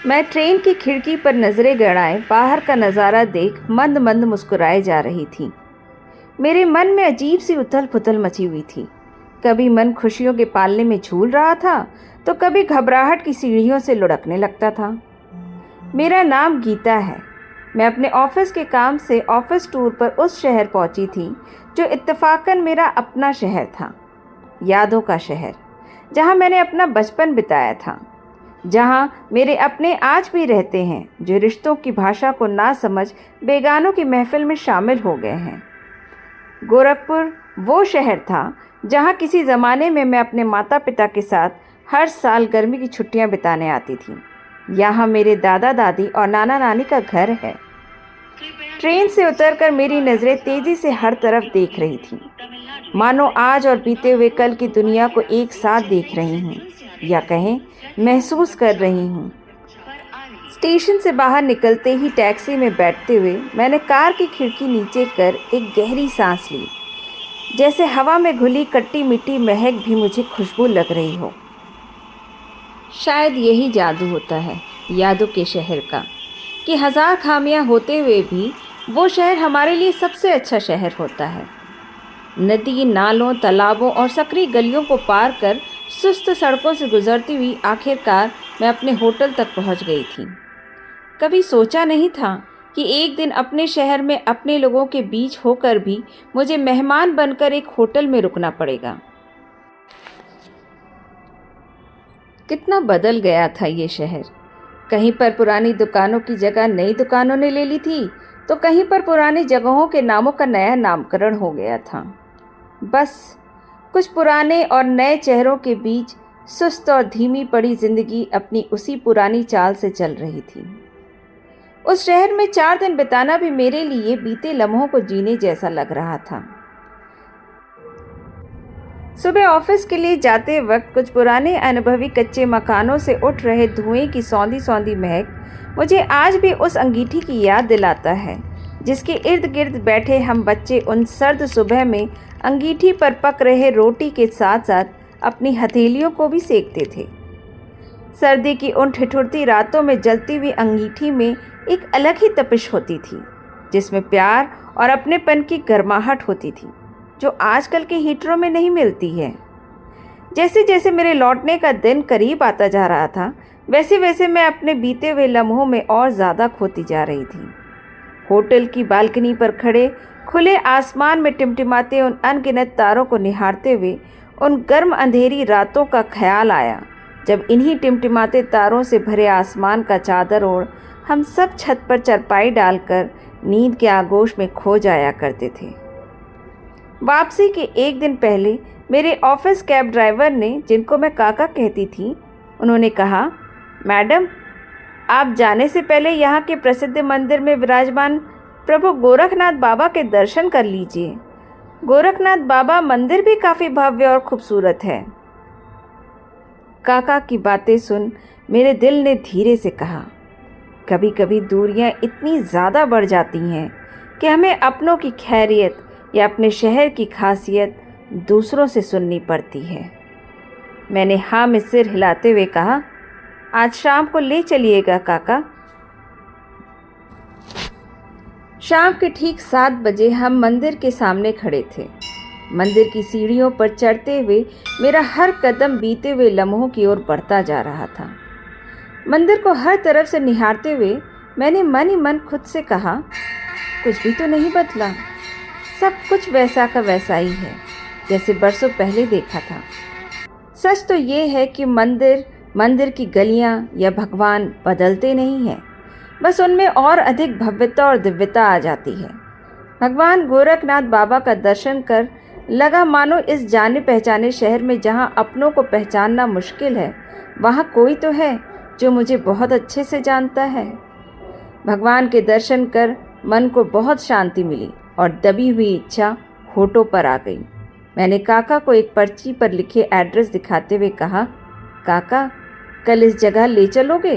मैं ट्रेन की खिड़की पर नजरें गड़ाए बाहर का नज़ारा देख मंद मंद मुस्कुराए जा रही थी। मेरे मन में अजीब सी उथल पुथल मची हुई थी। कभी मन खुशियों के पालने में झूल रहा था तो कभी घबराहट की सीढ़ियों से लुढ़कने लगता था। मेरा नाम गीता है। मैं अपने ऑफिस के काम से ऑफिस टूर पर उस शहर पहुंची थी जो इत्तेफाकन मेरा अपना शहर था, यादों का शहर, जहां मैंने अपना बचपन बिताया था, जहां मेरे अपने आज भी रहते हैं जो रिश्तों की भाषा को ना समझ बेगानों की महफिल में शामिल हो गए हैं। गोरखपुर वो शहर था जहां किसी ज़माने में मैं अपने माता पिता के साथ हर साल गर्मी की छुट्टियां बिताने आती थी। यहाँ मेरे दादा दादी और नाना नानी का घर है। ट्रेन से उतरकर मेरी नज़रें तेज़ी से हर तरफ देख रही थीं, मानो आज और बीते हुए कल की दुनिया को एक साथ देख रही हूँ, या कहें महसूस कर रही हूँ। स्टेशन से बाहर निकलते ही टैक्सी में बैठते हुए मैंने कार की खिड़की नीचे कर एक गहरी सांस ली, जैसे हवा में घुली कट्टी मिट्टी महक भी मुझे खुशबू लग रही हो। शायद यही जादू होता है यादों के शहर का, कि हज़ार खामियां होते हुए भी वो शहर हमारे लिए सबसे अच्छा शहर होता है। नदी, नालों, तालाबों और सकरी गलियों को पार कर सुस्त सड़कों से गुजरती हुई आखिरकार मैं अपने होटल तक पहुंच गई थी। कभी सोचा नहीं था कि एक दिन अपने शहर में अपने लोगों के बीच होकर भी मुझे मेहमान बनकर एक होटल में रुकना पड़ेगा। कितना बदल गया था ये शहर। कहीं पर पुरानी दुकानों की जगह नई दुकानों ने ले ली थी, तो कहीं पर पुरानी जगहों के नामों का नया नामकरण हो गया था। बस कुछ पुराने और नए चेहरों के बीच सुस्त और धीमी पड़ी जिंदगी अपनी उसी पुरानी चाल से चल रही थी। उस शहर में 4 दिन बिताना भी मेरे लिए बीते लम्हों को जीने जैसा लग रहा था। सुबह ऑफिस के लिए जाते वक्त कुछ पुराने अनुभवी कच्चे मकानों से उठ रहे धुएं की सौंधी सौंधी महक मुझे आज भी उस अंगीठी की याद दिलाता है, जिसके इर्द गिर्द बैठे हम बच्चे उन सर्द सुबह में अंगीठी पर पक रहे रोटी के साथ साथ अपनी हथेलियों को भी सेकते थे। सर्दी की उन ठिठुरती रातों में जलती हुई अंगीठी में एक अलग ही तपिश होती थी, जिसमें प्यार और अपनेपन की गर्माहट होती थी, जो आजकल के हीटरों में नहीं मिलती है। जैसे जैसे मेरे लौटने का दिन करीब आता जा रहा था, वैसे वैसे मैं अपने बीते हुए लम्हों में और ज़्यादा खोती जा रही थी। होटल की बालकनी पर खड़े खुले आसमान में टिमटिमाते उन अनगिनत तारों को निहारते हुए उन गर्म अंधेरी रातों का ख्याल आया, जब इन्हीं टिमटिमाते तारों से भरे आसमान का चादर ओढ़ हम सब छत पर चरपाई डालकर नींद के आगोश में खो जाया करते थे। वापसी के एक दिन पहले मेरे ऑफिस कैब ड्राइवर ने, जिनको मैं काका कहती थी, उन्होंने कहा, मैडम, आप जाने से पहले यहाँ के प्रसिद्ध मंदिर में विराजमान प्रभु गोरखनाथ बाबा के दर्शन कर लीजिए। गोरखनाथ बाबा मंदिर भी काफ़ी भव्य और खूबसूरत है। काका की बातें सुन मेरे दिल ने धीरे से कहा, कभी कभी दूरियां इतनी ज़्यादा बढ़ जाती हैं कि हमें अपनों की खैरियत या अपने शहर की खासियत दूसरों से सुननी पड़ती है। मैंने हाँ में सिर हिलाते हुए कहा, आज शाम को ले चलिएगा काका। शाम के ठीक 7 बजे हम मंदिर के सामने खड़े थे। मंदिर की सीढ़ियों पर चढ़ते हुए मेरा हर कदम बीते हुए लम्हों की ओर बढ़ता जा रहा था। मंदिर को हर तरफ से निहारते हुए मैंने मन ही मन खुद से कहा, कुछ भी तो नहीं बदला, सब कुछ वैसा का वैसा ही है जैसे बरसों पहले देखा था। सच तो ये है कि मंदिर की गलियां या भगवान बदलते नहीं हैं, बस उनमें और अधिक भव्यता और दिव्यता आ जाती है। भगवान गोरखनाथ बाबा का दर्शन कर लगा मानो इस जाने पहचाने शहर में जहाँ अपनों को पहचानना मुश्किल है, वहाँ कोई तो है जो मुझे बहुत अच्छे से जानता है। भगवान के दर्शन कर मन को बहुत शांति मिली और दबी हुई इच्छा होठों पर आ गई। मैंने काका को एक पर्ची पर लिखे एड्रेस दिखाते हुए कहा, काका, कल इस जगह ले चलोगे?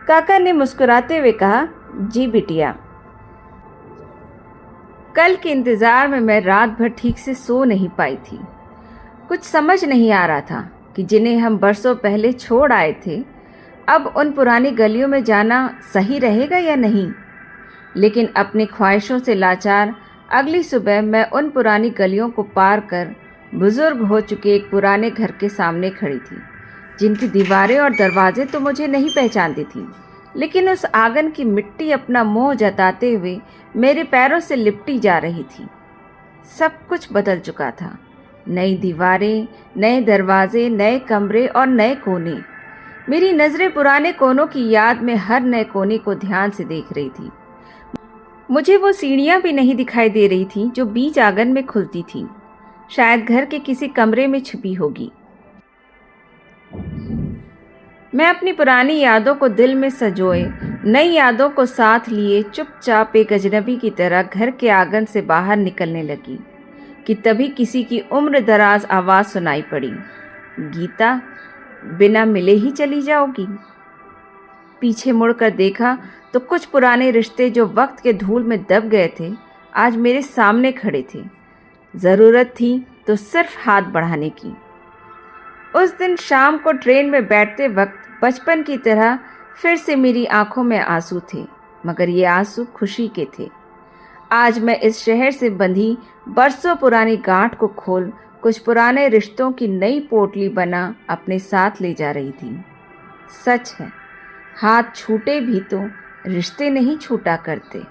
काका ने मुस्कुराते हुए कहा, जी बिटिया। कल के इंतज़ार में मैं रात भर ठीक से सो नहीं पाई थी। कुछ समझ नहीं आ रहा था कि जिन्हें हम बरसों पहले छोड़ आए थे, अब उन पुरानी गलियों में जाना सही रहेगा या नहीं। लेकिन अपनी ख्वाहिशों से लाचार अगली सुबह मैं उन पुरानी गलियों को पार कर बुजुर्ग हो चुके एक पुराने घर के सामने खड़ी थी, जिनकी दीवारें और दरवाजे तो मुझे नहीं पहचानती थी, लेकिन उस आंगन की मिट्टी अपना मोह जताते हुए मेरे पैरों से लिपटी जा रही थी। सब कुछ बदल चुका था। नई दीवारें, नए दरवाजे, नए कमरे और नए कोने। मेरी नज़रें पुराने कोनों की याद में हर नए कोने को ध्यान से देख रही थी। मुझे वो सीढ़ियाँ भी नहीं दिखाई दे रही थी जो बीच आंगन में खुलती थी, शायद घर के किसी कमरे में छुपी होगी। मैं अपनी पुरानी यादों को दिल में संजोए, नई यादों को साथ लिए चुपचाप एक अजनबी की तरह घर के आंगन से बाहर निकलने लगी कि तभी किसी की उम्र दराज आवाज़ सुनाई पड़ी, गीता, बिना मिले ही चली जाओगी? पीछे मुड़कर देखा तो कुछ पुराने रिश्ते जो वक्त के धूल में दब गए थे, आज मेरे सामने खड़े थे। ज़रूरत थी तो सिर्फ हाथ बढ़ाने की। उस दिन शाम को ट्रेन में बैठते वक्त बचपन की तरह फिर से मेरी आंखों में आंसू थे, मगर ये आंसू खुशी के थे। आज मैं इस शहर से बंधी बरसों पुरानी गांठ को खोल कुछ पुराने रिश्तों की नई पोटली बना अपने साथ ले जा रही थी। सच है, हाथ छूटे भी तो रिश्ते नहीं छूटा करते।